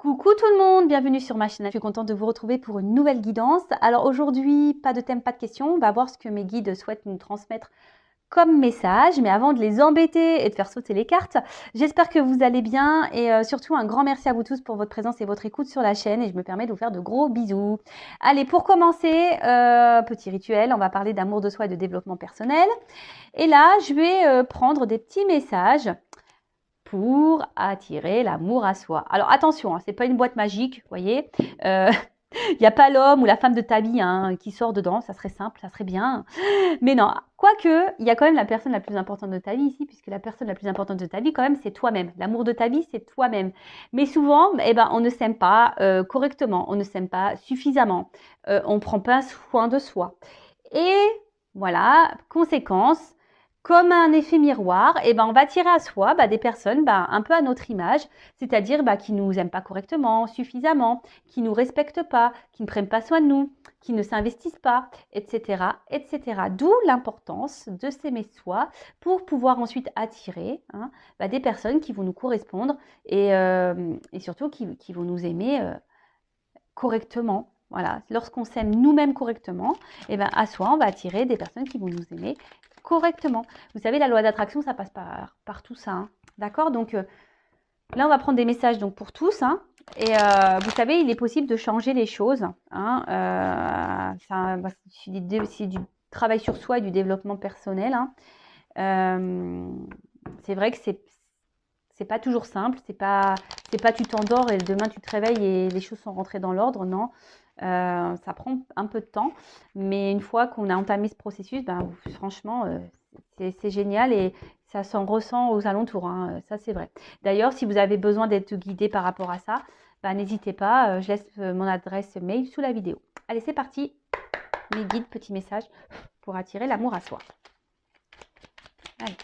Coucou tout le monde, bienvenue sur ma chaîne. Je suis contente de vous retrouver pour une nouvelle guidance. Alors aujourd'hui, pas de thème, pas de questions. On va voir ce que mes guides souhaitent nous transmettre comme message. Mais avant de les embêter et de faire sauter les cartes, j'espère que vous allez bien. Et surtout, un grand merci à vous tous pour votre présence et votre écoute sur la chaîne. Et je me permets de vous faire de gros bisous. Allez, pour commencer, petit rituel, on va parler d'amour de soi et de développement personnel. Et là, je vais prendre des petits messages pour attirer l'amour à soi. Alors attention, c'est pas une boîte magique, vous voyez. Il n'y a pas l'homme ou la femme de ta vie qui sort dedans, ça serait simple, ça serait bien. Mais non, quoique, il y a quand même la personne la plus importante de ta vie ici, puisque la personne la plus importante de ta vie, quand même, c'est toi-même. L'amour de ta vie, c'est toi-même. Mais souvent, on ne s'aime pas correctement, on ne s'aime pas suffisamment, on ne prend pas soin de soi. Et voilà, conséquence, comme un effet miroir, on va attirer à soi des personnes un peu à notre image, c'est-à-dire qui ne nous aiment pas correctement, suffisamment, qui ne nous respectent pas, qui ne prennent pas soin de nous, qui ne s'investissent pas, etc., etc. D'où l'importance de s'aimer soi pour pouvoir ensuite attirer des personnes qui vont nous correspondre et surtout qui vont nous aimer correctement. Voilà, lorsqu'on s'aime nous-mêmes correctement, à soi, on va attirer des personnes qui vont nous aimer correctement. Vous savez, la loi d'attraction, ça passe par tout ça. D'accord? Donc là, on va prendre des messages donc, pour tous. Vous savez, il est possible de changer les choses. C'est du travail sur soi et du développement personnel. C'est vrai que c'est pas toujours simple. C'est pas tu t'endors et demain tu te réveilles et les choses sont rentrées dans l'ordre. Non. Ça prend un peu de temps, mais une fois qu'on a entamé ce processus, franchement, c'est génial et ça s'en ressent aux alentours, ça c'est vrai. D'ailleurs, si vous avez besoin d'être guidé par rapport à ça, n'hésitez pas, je laisse mon adresse mail sous la vidéo. Allez, c'est parti, mes guides, petits messages pour attirer l'amour à soi. Allez.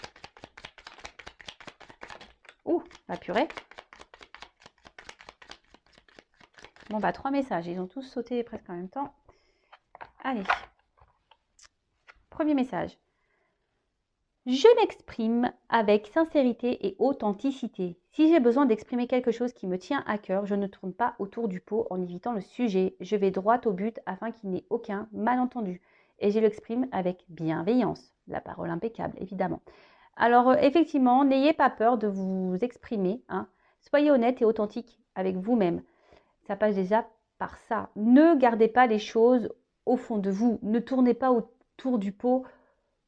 Ouh, la purée. Bon, 3 messages. Ils ont tous sauté presque en même temps. Allez. Premier message. Je m'exprime avec sincérité et authenticité. Si j'ai besoin d'exprimer quelque chose qui me tient à cœur, je ne tourne pas autour du pot en évitant le sujet. Je vais droit au but afin qu'il n'y ait aucun malentendu. Et je l'exprime avec bienveillance. La parole impeccable, évidemment. Alors, effectivement, n'ayez pas peur de vous exprimer. Soyez honnête et authentique avec vous-même. Ça passe déjà par ça. Ne gardez pas les choses au fond de vous. Ne tournez pas autour du pot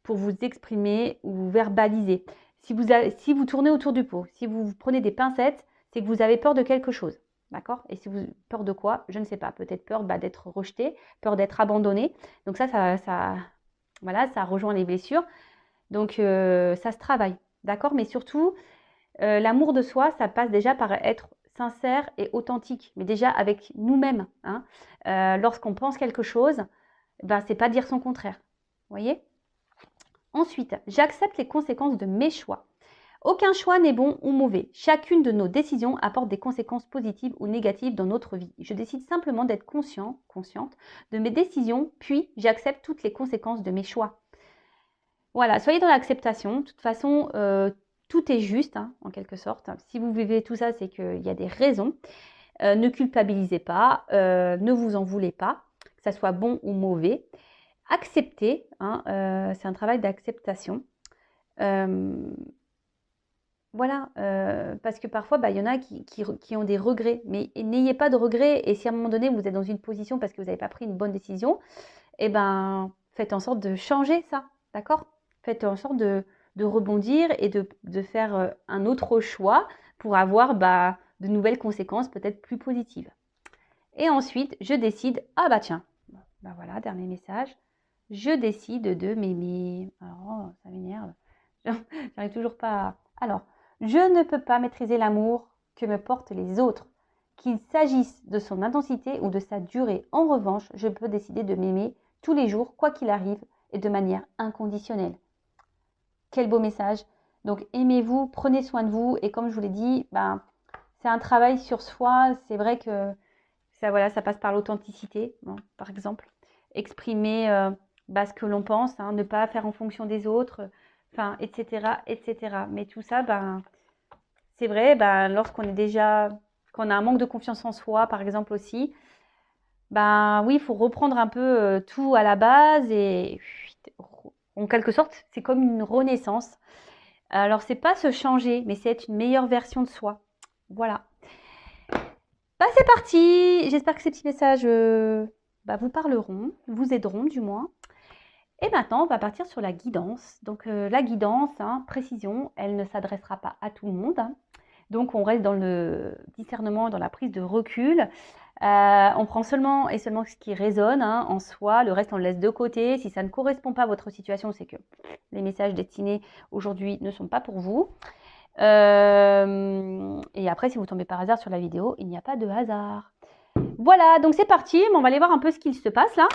pour vous exprimer ou verbaliser. Si vous tournez autour du pot, si vous prenez des pincettes, c'est que vous avez peur de quelque chose. D'accord? Et si vous peur de quoi? Je ne sais pas. Peut-être peur d'être rejeté, peur d'être abandonné. Donc voilà, ça rejoint les blessures. Donc ça se travaille. D'accord? Mais surtout, l'amour de soi, ça passe déjà par être sincère et authentique, mais déjà avec nous-mêmes. Lorsqu'on pense quelque chose, c'est pas dire son contraire. Vous voyez? Ensuite, j'accepte les conséquences de mes choix. Aucun choix n'est bon ou mauvais. Chacune de nos décisions apporte des conséquences positives ou négatives dans notre vie. Je décide simplement d'être consciente de mes décisions, puis j'accepte toutes les conséquences de mes choix. Voilà, soyez dans l'acceptation. De toute façon, tout est juste, en quelque sorte. Si vous vivez tout ça, c'est qu'il y a des raisons. Ne culpabilisez pas, ne vous en voulez pas, que ça soit bon ou mauvais. Acceptez, c'est un travail d'acceptation. Voilà, parce que parfois, il y en a qui ont des regrets. Mais n'ayez pas de regrets. Et si à un moment donné, vous êtes dans une position parce que vous n'avez pas pris une bonne décision, faites en sorte de changer ça, d'accord? Faites en sorte de rebondir et de faire un autre choix pour avoir de nouvelles conséquences peut-être plus positives. Et ensuite, je décide, tiens, voilà, dernier message, je décide de m'aimer. Alors, ça m'énerve, j'arrive toujours pas à... Alors, je ne peux pas maîtriser l'amour que me portent les autres, qu'il s'agisse de son intensité ou de sa durée. En revanche, je peux décider de m'aimer tous les jours, quoi qu'il arrive, et de manière inconditionnelle. Quel beau message. Donc, aimez-vous, prenez soin de vous. Et comme je vous l'ai dit, c'est un travail sur soi. C'est vrai que ça passe par l'authenticité, par exemple. Exprimer ce que l'on pense, ne pas faire en fonction des autres, etc., etc. Mais tout ça, c'est vrai, lorsqu'on est déjà quand on a un manque de confiance en soi, par exemple aussi, ben oui, il faut reprendre un peu tout à la base et en quelque sorte, c'est comme une renaissance. Alors, c'est pas se changer, mais c'est être une meilleure version de soi. Voilà. Bah, c'est parti. J'espère que ces petits messages vous parleront, vous aideront du moins. Et maintenant, on va partir sur la guidance. Donc, la guidance, précision, elle ne s'adressera pas à tout le monde. Donc, on reste dans le discernement, dans la prise de recul. On prend seulement et seulement ce qui résonne en soi. Le reste, on le laisse de côté. Si ça ne correspond pas à votre situation, c'est que les messages destinés aujourd'hui ne sont pas pour vous. Et après, si vous tombez par hasard sur la vidéo, il n'y a pas de hasard. Voilà, donc c'est parti. On va aller voir un peu ce qu'il se passe là.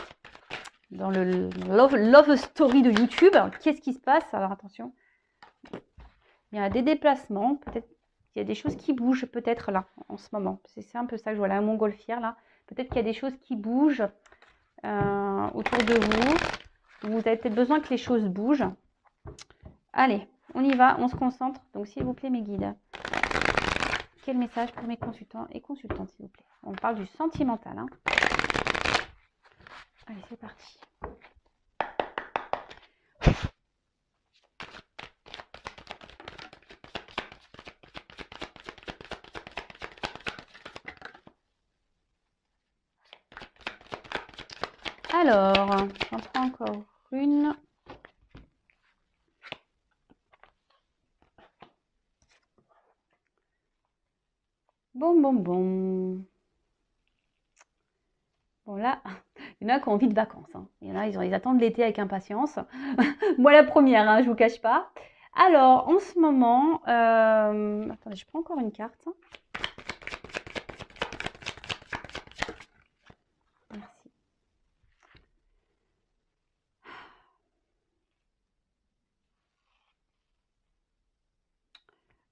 Dans le love story de YouTube. Qu'est-ce qui se passe? Alors attention. Il y a des déplacements. Peut-être qu'il y a des choses qui bougent peut-être là, en ce moment. C'est un peu ça que je vois là, un montgolfière là. Peut-être qu'il y a des choses qui bougent autour de vous. Vous avez peut-être besoin que les choses bougent. Allez, on y va, on se concentre. Donc s'il vous plaît mes guides. Quel message pour mes consultants et consultantes s'il vous plaît? On parle du sentimental. Allez, c'est parti. Alors, j'en prends encore une. Bon. Bon là, il y en a qui ont envie de vacances. Il y en a, ils attendent l'été avec impatience. Moi la première, je vous cache pas. Alors, en ce moment, attendez, je prends encore une carte. Merci.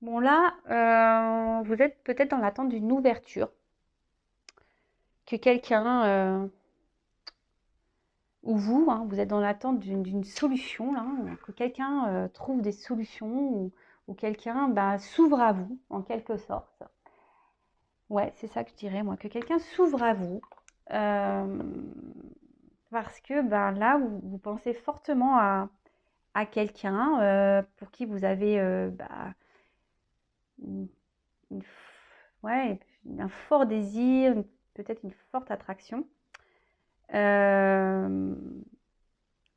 Bon là, vous êtes peut-être dans l'attente d'une ouverture. Que quelqu'un, ou vous, vous êtes dans l'attente d'une solution, là, que quelqu'un trouve des solutions ou quelqu'un s'ouvre à vous, en quelque sorte. Ouais, c'est ça que je dirais, moi, que quelqu'un s'ouvre à vous. Parce que là, vous pensez fortement à quelqu'un pour qui vous avez une- ouais, un fort désir, peut-être une forte attraction.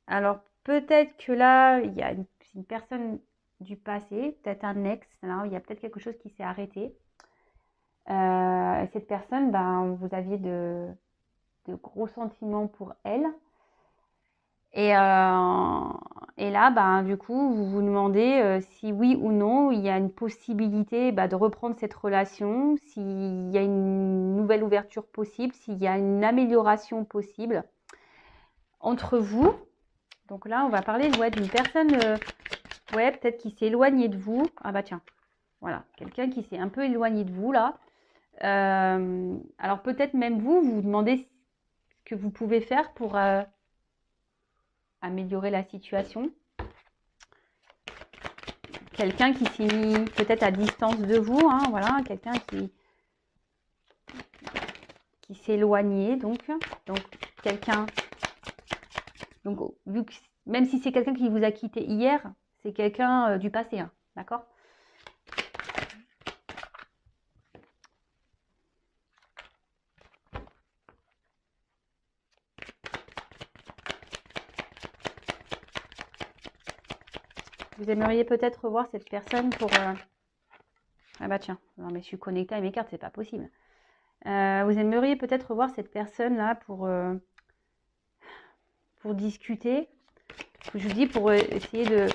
Alors peut-être que là, il y a une personne du passé, peut-être un ex, là, il y a peut-être quelque chose qui s'est arrêté. Cette personne, vous aviez de gros sentiments pour elle. Et là, du coup, vous vous demandez si oui ou non, il y a une possibilité de reprendre cette relation, s'il y a une nouvelle ouverture possible, s'il y a une amélioration possible entre vous. Donc là, on va parler d'une personne, peut-être qui s'est éloignée de vous. Ah bah tiens, voilà, quelqu'un qui s'est un peu éloigné de vous là. Alors peut-être même vous vous demandez ce que vous pouvez faire pour améliorer la situation. Quelqu'un qui s'est mis peut-être à distance de vous, voilà, quelqu'un qui s'est éloigné, donc quelqu'un, donc vu que même si c'est quelqu'un qui vous a quitté hier, c'est quelqu'un du passé, d'accord? Vous aimeriez peut-être revoir cette personne pour... Ah bah tiens, non mais je suis connectée à mes cartes, c'est pas possible. Vous aimeriez peut-être revoir cette personne-là pour discuter. Je vous dis pour essayer que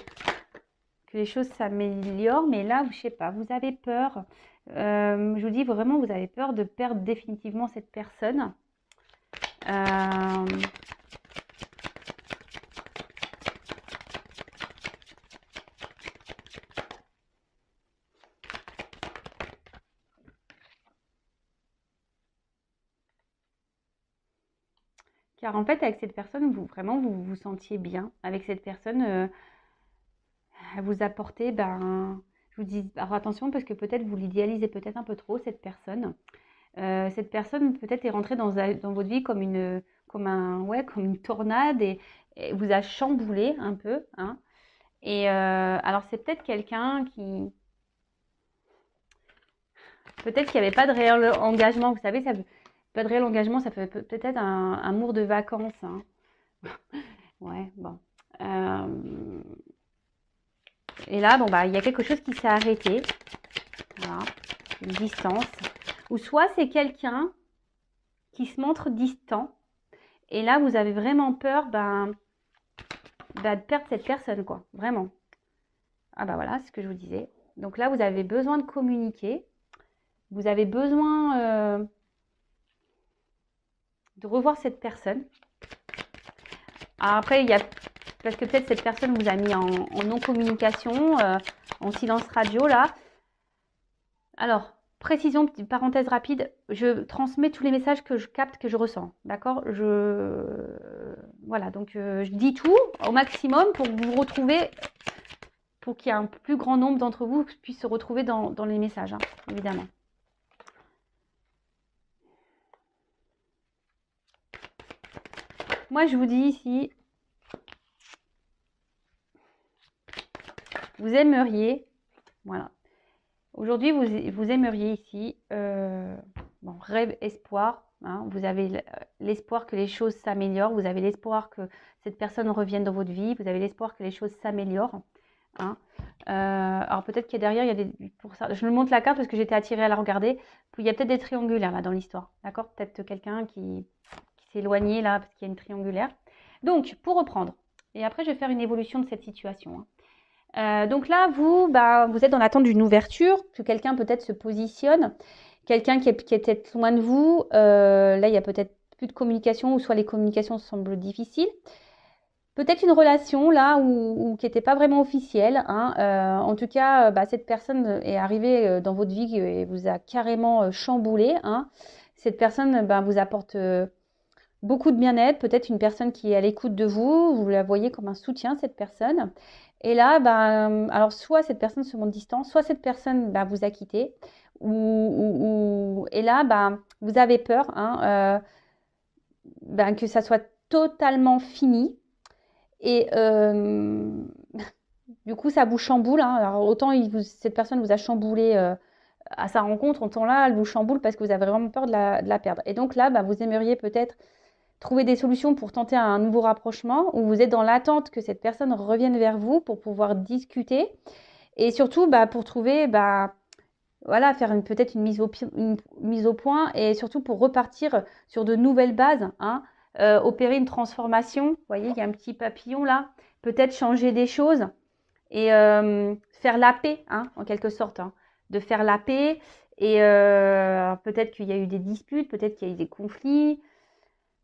les choses s'améliorent, mais là, je sais pas, vous avez peur. Je vous dis vraiment, vous avez peur de perdre définitivement cette personne. Car en fait, avec cette personne, vous vous sentiez bien. Avec cette personne, elle vous apportait Je vous dis, alors attention parce que peut-être vous l'idéalisez peut-être un peu trop, cette personne. Cette personne peut-être est rentrée dans votre vie comme une tornade et vous a chamboulé un peu, hein. Et alors c'est peut-être quelqu'un qui, peut-être qu'il n'y avait pas de réel engagement. Vous savez, pas de réel engagement, ça fait peut-être un amour de vacances, hein. Ouais, bon. Et là, bon bah, il y a quelque chose qui s'est arrêté. Voilà, une distance. Ou soit c'est quelqu'un qui se montre distant. Et là, vous avez vraiment peur de perdre cette personne, quoi. Vraiment. Ah bah voilà, c'est ce que je vous disais. Donc là, vous avez besoin de communiquer. Vous avez besoin de revoir cette personne. Alors après, il y a parce que peut-être cette personne vous a mis en non-communication, en silence radio là. Alors, précision, petite parenthèse rapide, je transmets tous les messages que je capte, que je ressens. D'accord. Voilà, donc je dis tout au maximum pour que vous vous retrouvez, pour qu'il y ait un plus grand nombre d'entre vous qui puissent se retrouver dans les messages, hein, évidemment. Moi, je vous dis ici, vous aimeriez, voilà. Aujourd'hui, vous aimeriez ici, bon, rêve, espoir, hein, vous avez l'espoir que les choses s'améliorent, vous avez l'espoir que cette personne revienne dans votre vie, vous avez l'espoir que les choses s'améliorent, hein. Alors peut-être qu'il y a derrière, il y a pour ça, je me montre la carte parce que j'étais attirée à la regarder, il y a peut-être des triangulaires là dans l'histoire, d'accord? Peut-être quelqu'un qui s'est éloigné là parce qu'il y a une triangulaire. Donc, pour reprendre, et après je vais faire une évolution de cette situation, hein. Donc là, vous êtes dans l'attente d'une ouverture, que quelqu'un peut-être se positionne, quelqu'un qui est peut-être loin de vous. Là, il y a peut-être plus de communication, ou soit les communications semblent difficiles. Peut-être une relation là où qui n'était pas vraiment officielle, hein. En tout cas, cette personne est arrivée dans votre vie et vous a carrément chamboulé, hein. Cette personne vous apporte beaucoup de bien-être, peut-être une personne qui est à l'écoute de vous, vous la voyez comme un soutien, cette personne. Et là, alors soit cette personne se montre distante, soit cette personne vous a quitté, et là, vous avez peur, hein, que ça soit totalement fini. Et du coup, ça vous chamboule, hein. Alors autant cette personne vous a chamboulé à sa rencontre, autant là, elle vous chamboule parce que vous avez vraiment peur de la perdre. Et donc là, vous aimeriez peut-être trouver des solutions pour tenter un nouveau rapprochement, ou vous êtes dans l'attente que cette personne revienne vers vous pour pouvoir discuter, et surtout pour trouver, voilà, faire peut-être une mise au point, et surtout pour repartir sur de nouvelles bases, hein, opérer une transformation. Vous voyez, il y a un petit papillon là, peut-être changer des choses et faire la paix, hein, en quelque sorte, hein, de faire la paix. Et peut-être qu'il y a eu des disputes, peut-être qu'il y a eu des conflits,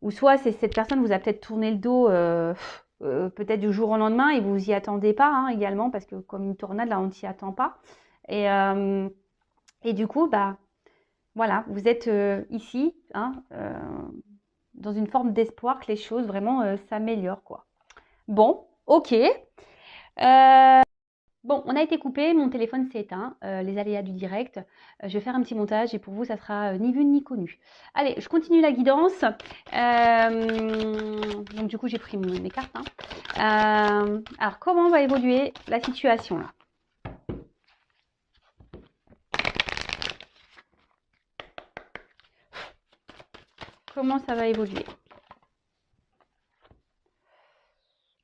ou soit cette personne vous a peut-être tourné le dos peut-être du jour au lendemain et vous vous y attendez pas, hein, également, parce que comme une tornade, là, on ne s'y attend pas. Et du coup, voilà, vous êtes ici, hein, dans une forme d'espoir que les choses vraiment s'améliorent, quoi. Bon, ok. Bon, on a été coupé, mon téléphone s'est éteint, les aléas du direct. Je vais faire un petit montage et pour vous, ça sera ni vu ni connu. Allez, je continue la guidance. Donc du coup, j'ai pris mes cartes, hein. Alors, comment va évoluer la situation là? Comment ça va évoluer?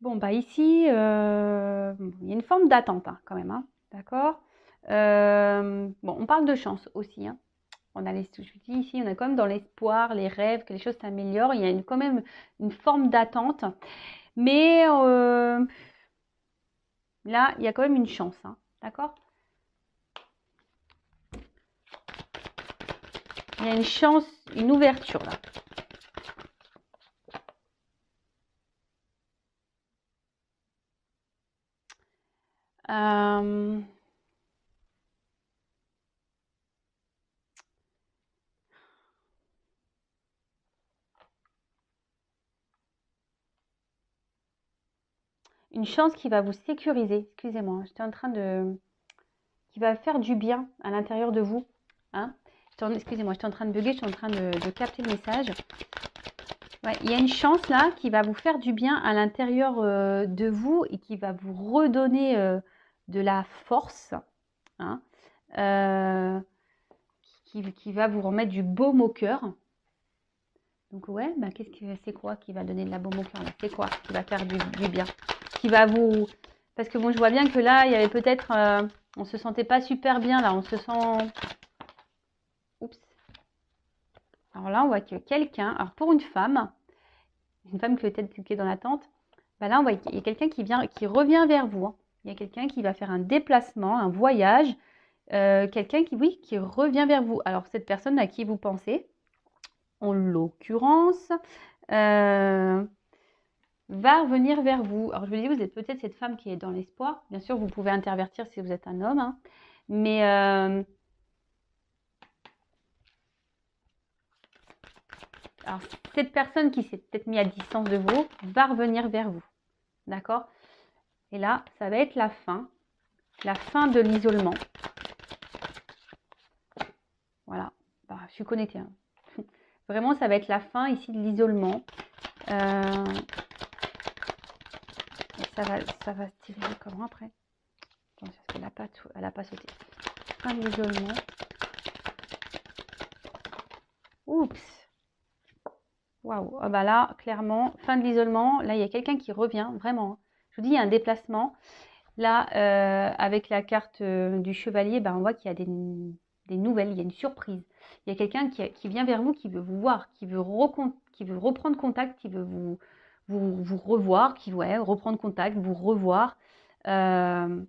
Bon, ici, il y a une forme d'attente, hein, quand même, hein, d'accord? Bon, on parle de chance aussi, hein. Je vous dis ici, on est quand même dans l'espoir, les rêves, que les choses s'améliorent. Il y a quand même une forme d'attente. Mais là, il y a quand même une chance, hein, d'accord? Il y a une chance, une ouverture là. Euh, Une chance qui va vous sécuriser. Excusez-moi, j'étais en train de... qui va faire du bien à l'intérieur de vous. Hein. Excusez-moi, je suis en train de bugger, je suis en train de capter le message. Ouais, il y a une chance là qui va vous faire du bien à l'intérieur de vous et qui va vous redonner de la force. Hein, qui va vous remettre du baume au cœur. Donc ouais, bah, c'est quoi qui va donner de la baume au cœur? C'est quoi qui va faire du bien? Qui va vous... Parce que bon, je vois bien que là, il y avait peut-être... on se sentait pas super bien là, on se sent... Oups. Alors là, on voit que quelqu'un... Alors pour une femme qui est peut-être dans l'attente, bah là, on voit qu'il y a quelqu'un qui revient vers vous. Hein. Il y a quelqu'un qui va faire un déplacement, un voyage. Quelqu'un qui revient vers vous. Alors cette personne à qui vous pensez, en l'occurrence, va revenir vers vous. Alors je vous dis, vous êtes peut-être cette femme qui est dans l'espoir. Bien sûr, vous pouvez intervertir si vous êtes un homme. Hein. Mais alors, cette personne qui s'est peut-être mise à distance de vous va revenir vers vous. D'accord? Et là, ça va être la fin de l'isolement. Voilà. Bah, je suis connectée. Hein. Vraiment, ça va être la fin ici de l'isolement. Ça va se tirer comment après? Attends, parce qu'elle n'a pas sauté. Fin de l'isolement. Oups. Waouh. Ah bah là, clairement, fin de l'isolement. Là, il y a quelqu'un qui revient, vraiment. Je vous dis, il y a un déplacement. Là, avec la carte du chevalier, bah, on voit qu'il y a des nouvelles, il y a une surprise. Il y a quelqu'un qui vient vers vous, qui veut vous voir, qui veut reprendre contact, qui veut vous revoir, reprendre contact, vous revoir. Je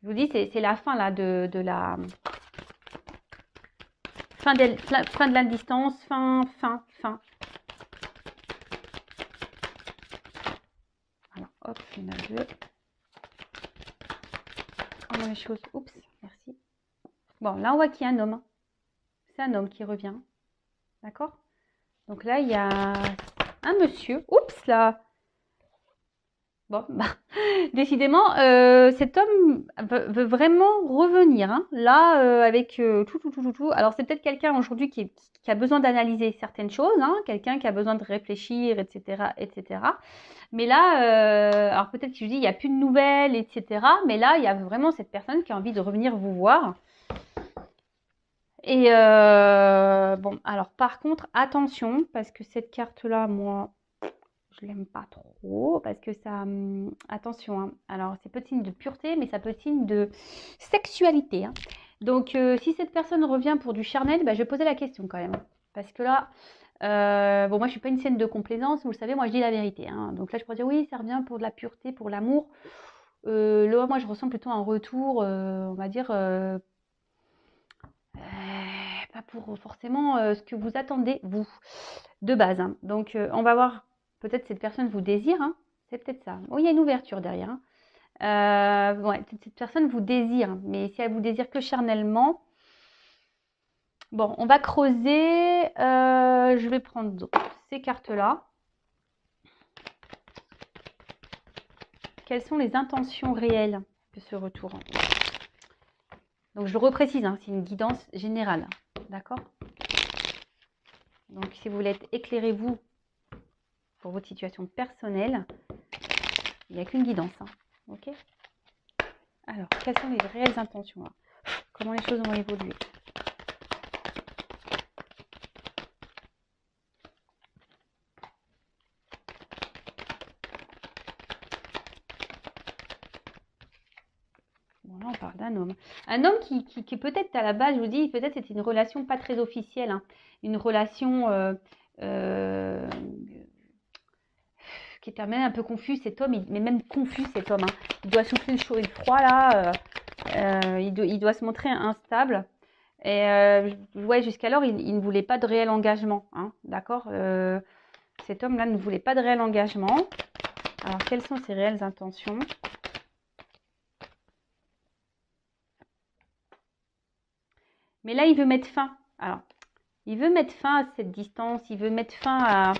vous dis, c'est la fin là de la fin de la distance, fin. Alors, hop, il y en a deux. Comment les choses. Oups, merci. Bon, là, on voit qu'il y a un homme. C'est un homme qui revient. D'accord? Donc là, il y a un monsieur. Oups, là. Bon, bah, décidément, cet homme veut vraiment revenir. Hein. Là, avec tout. Alors, c'est peut-être quelqu'un aujourd'hui qui a besoin d'analyser certaines choses. Hein. Quelqu'un qui a besoin de réfléchir, etc. Mais là, alors peut-être que je dis, il n'y a plus de nouvelles, etc. Mais là, il y a vraiment cette personne qui a envie de revenir vous voir. Et bon, alors par contre, attention, parce que cette carte-là, moi, je l'aime pas trop, parce que ça... attention, hein. Alors c'est peu de signe de pureté, mais ça peut être signe de sexualité. Hein. Donc si cette personne revient pour du charnel, bah, je vais poser la question quand même. Parce que là, bon, moi je suis pas une scène de complaisance, vous le savez, moi je dis la vérité. Hein. Donc là je pourrais dire oui, ça revient pour de la pureté, pour l'amour. Là, moi je ressens plutôt un retour, on va dire... pas pour forcément ce que vous attendez, vous, de base. Hein. Donc, on va voir, peut-être cette personne vous désire, hein. C'est peut-être ça. Oh, il y a une ouverture derrière. Hein. Ouais, cette personne vous désire, mais si elle vous désire que charnellement, bon, on va creuser. Je vais prendre ces cartes-là. Quelles sont les intentions réelles de ce retour? Donc, je le reprécise, hein, c'est une guidance générale. D'accord? Donc, si vous voulez être éclairé, vous, pour votre situation personnelle, il n'y a qu'une guidance. Hein. Ok? Alors, quelles sont les réelles intentions là? Comment les choses vont évoluer? Bon, là, on parle d'un homme. Un homme qui peut-être, à la base, je vous dis, peut-être c'était une relation pas très officielle. Hein. Une relation qui était même un peu confus, cet homme, mais même confus, cet homme. Hein. Il doit souffler le chaud et le froid, là. Il doit se montrer instable. Et ouais, jusqu'alors, il ne voulait pas de réel engagement. Hein, d'accord? Cet homme-là ne voulait pas de réel engagement. Alors, quelles sont ses réelles intentions? Mais là, il veut mettre fin. Alors, il veut mettre fin à cette distance. Il veut mettre fin à...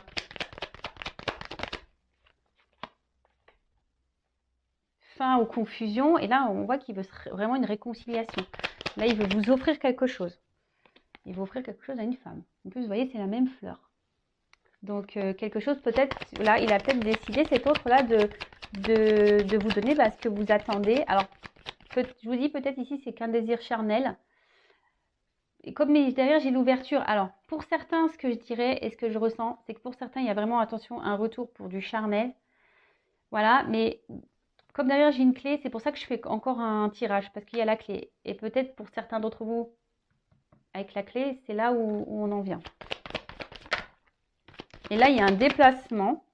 fin aux confusions. Et là, on voit qu'il veut vraiment une réconciliation. Là, il veut vous offrir quelque chose. Il veut offrir quelque chose à une femme. En plus, vous voyez, c'est la même fleur. Donc, quelque chose peut-être, là, il a peut-être décidé, cet autre-là, de vous donner ce que vous attendez. Alors, je vous dis, peut-être ici, c'est qu'un désir charnel. Et comme derrière, j'ai l'ouverture. Alors, pour certains, ce que je dirais et ce que je ressens, c'est que pour certains, il y a vraiment, attention, un retour pour du charnel. Voilà, mais comme derrière, j'ai une clé, c'est pour ça que je fais encore un tirage, parce qu'il y a la clé. Et peut-être pour certains d'entre vous, avec la clé, c'est là où on en vient. Et là, il y a un déplacement.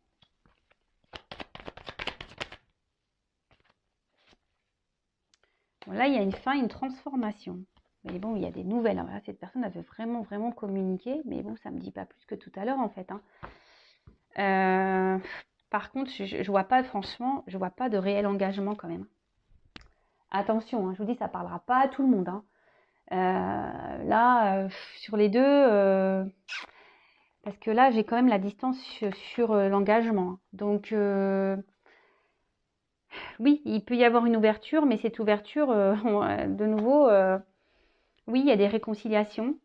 Bon, là, il y a une fin, une transformation. Mais bon, il y a des nouvelles. Alors là, cette personne, elle veut vraiment, vraiment communiquer. Mais bon, ça ne me dit pas plus que tout à l'heure, en fait. Par contre, je ne vois pas, franchement, je ne vois pas de réel engagement quand même. Attention, je vous dis, ça ne parlera pas à tout le monde. Là, sur les deux, parce que là, j'ai quand même la distance sur l'engagement. Donc, oui, il peut y avoir une ouverture, mais cette ouverture, de nouveau, oui, il y a des réconciliations.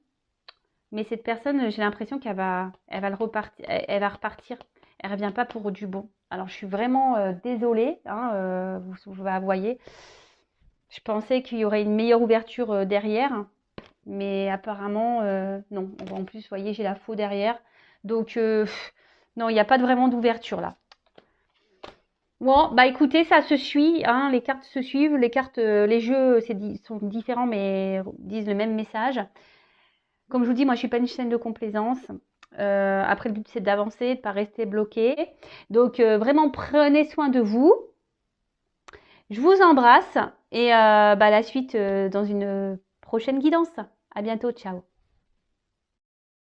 Mais cette personne, j'ai l'impression elle va repartir. Elle ne revient pas pour du bon. Alors, je suis vraiment désolée, vous voyez. Je pensais qu'il y aurait une meilleure ouverture derrière. Mais apparemment, non. En plus, vous voyez, j'ai la faux derrière. Donc, non, il n'y a pas vraiment d'ouverture là. Bon, bah écoutez, ça se suit, les cartes se suivent, les jeux sont différents mais disent le même message. Comme je vous dis, moi je suis pas une chaîne de complaisance. Après, le but c'est d'avancer, de ne pas rester bloqué. Donc vraiment prenez soin de vous. Je vous embrasse et la suite dans une prochaine guidance. À bientôt, ciao.